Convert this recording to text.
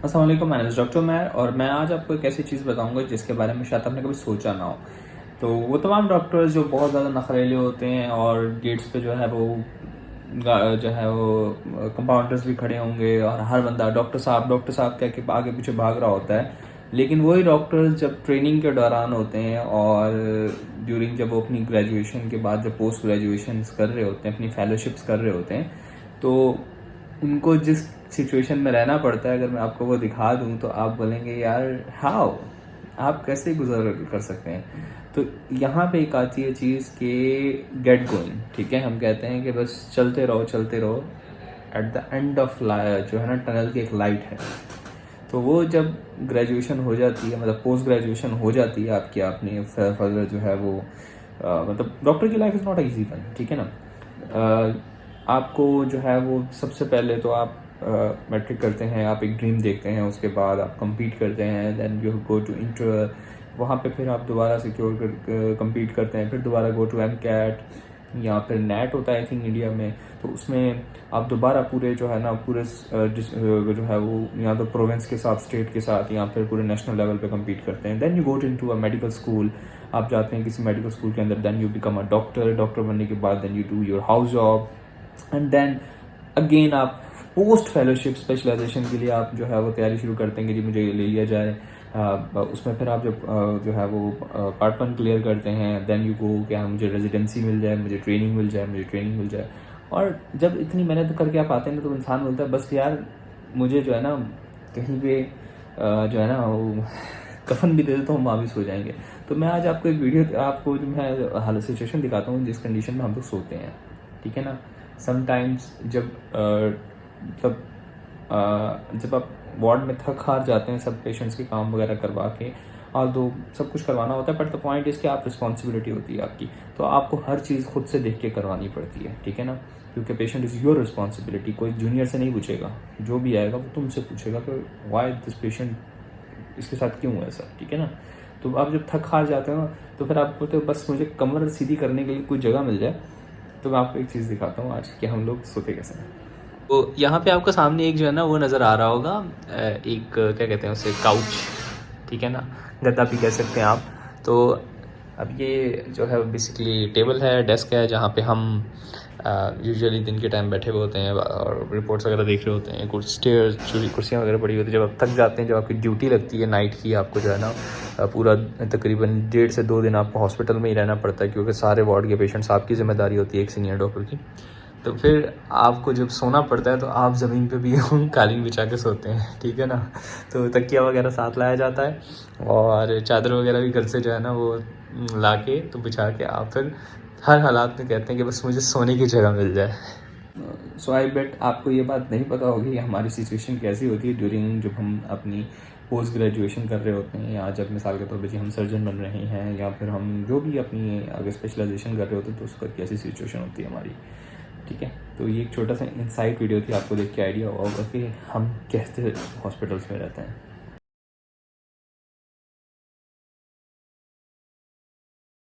अस्सलाम वालेकुम, मैं डॉक्टर उमैर और मैं आज आपको एक ऐसी चीज़ बताऊंगा जिसके बारे में शायद आपने कभी सोचा ना हो। तो वो तमाम डॉक्टर्स जो बहुत ज़्यादा नखरेले होते हैं और गेट्स पे जो है वो कंपाउंडर्स भी खड़े होंगे और हर बंदा डॉक्टर साहब कह के आगे पीछे भाग रहा होता है। लेकिन वही डॉक्टर्स जब ट्रेनिंग के दौरान होते हैं और ड्यूरिंग जब वो अपनी ग्रेजुएशन के बाद जब पोस्ट ग्रेजुएशन कर रहे होते हैं, अपनी फेलोशिप्स कर रहे होते हैं, तो उनको जिस सिचुएशन में रहना पड़ता है, अगर मैं आपको वो दिखा दूं तो आप बोलेंगे यार हाउ, आप कैसे गुजर कर सकते हैं। तो यहाँ पे एक आती है चीज़ कि गेट गोइंग, ठीक है। हम कहते हैं कि बस चलते रहो। एट द एंड ऑफ जो है ना टनल की एक लाइट है। तो वो जब ग्रेजुएशन हो जाती है, मतलब पोस्ट ग्रेजुएशन हो जाती है आपकी, आपने फर्दर जो है वो मतलब डॉक्टर की life is not easy one, ठीक है ना। आपको जो है वो सबसे पहले तो आप मैट्रिक करते हैं, आप एक ड्रीम देखते हैं, उसके बाद आप compete करते हैं, then you go to inter, वहाँ पे फिर आप दोबारा सिक्योर कर compete करते हैं, फिर दोबारा गो टू MCAT या फिर नेट होता है आई थिंक इंडिया में। तो उसमें आप दोबारा पूरे जो है ना पूरे जो है वो या तो प्रोविंस के साथ, स्टेट के साथ, या फिर पूरे नेशनल लेवल पे compete करते हैं। Then you go into a medical school, आप जाते हैं किसी मेडिकल स्कूल के अंदर, then you become a doctor बनने के बाद then you do your house job and then again आप पोस्ट फेलोशिप स्पेशलाइजेशन के लिए आप जो है वो तैयारी शुरू करते हैं कि जी मुझे ले लिया जाए। उसमें फिर आप जब जो है वो पार्ट 1 क्लियर करते हैं, देन यू गो क्या मुझे रेजिडेंसी मिल जाए, मुझे ट्रेनिंग मिल जाए। और जब इतनी मेहनत करके आप आते हैं ना, तो इंसान बोलता है बस यार मुझे जो है ना कहीं पे जो है ना वो कफन भी दे दे तो हम वहाँ भी सो जाएंगे। तो मैं आज आपको एक वीडियो आपको जो मैं हाल सिचुएशन दिखाता हूँ जिस कंडीशन में हम लोग सोते हैं, ठीक है ना। समटाइम्स जब मतलब जब आप वार्ड में थक हार जाते हैं सब पेशेंट्स के काम वगैरह करवा के, और दो सब कुछ करवाना होता है, बट द पॉइंट इज़ कि आप रिस्पॉन्सिबिलिटी होती है आपकी, तो आपको हर चीज़ खुद से देख के करवानी पड़ती है, ठीक है ना। क्योंकि पेशेंट इज़ योर रिस्पॉन्सिबिलिटी। कोई जूनियर से नहीं पूछेगा, जो भी आएगा वो तुमसे पूछेगा कि वाई दिस पेशेंट, इसके साथ क्यों हुआ ऐसा, ठीक है ना। तो आप जब थक हार जाते हो ना, तो फिर आप बोलते हो बस मुझे कमर सीधी करने के लिए कोई जगह मिल जाए। तो मैं आपको एक चीज़ दिखाता हूँ आज कि हम लोग सोते कैसे हैं। तो यहाँ पे आपको सामने एक जो है ना वो नज़र आ रहा होगा, एक क्या कहते हैं उसे, काउच, ठीक है ना, गद्दा भी कह सकते हैं आप। तो अब ये जो है बेसिकली टेबल है, डेस्क है, जहाँ पे हम यूजुअली दिन के टाइम बैठे हुए होते हैं और रिपोर्ट्स वगैरह देख रहे होते हैं। कुछ स्टेयर्स, कुर्सियाँ वगैरह पड़ी होती है। जब आप थक जाते हैं, जब आपकी ड्यूटी लगती है नाइट की, आपको जो है ना पूरा तकरीबन 1.5 से 2 दिन आपको हॉस्पिटल में ही रहना पड़ता है, क्योंकि सारे वार्ड के पेशेंट्स आपकी ज़िम्मेदारी होती है एक सीनियर डॉक्टर की। तो फिर आपको जब सोना पड़ता है तो आप ज़मीन पे भी कालीन बिछा के सोते हैं, ठीक है ना। तो तकिया वगैरह साथ लाया जाता है और चादर वगैरह भी घर से जो है ना वो ला के तो बिछा के आप फिर हर हालात में कहते हैं कि बस मुझे सोने की जगह मिल जाए। सो आई बेट आपको ये बात नहीं पता होगी हमारी सिचुएशन कैसी होती है ड्यूरिंग जब हम अपनी पोस्ट ग्रेजुएशन कर रहे होते हैं, या जब मिसाल के तौर पर हम सर्जन बन रहे हैं, या फिर हम जो भी अपनी अगर स्पेशलाइजेशन कर रहे होते हैं, तो उसका कैसी सिचुएशन होती है हमारी, ठीक है। तो ये एक छोटा सा इंसाइट वीडियो थी, आपको देख के आइडिया होगा कि हम कैसे हॉस्पिटल्स में रहते हैं।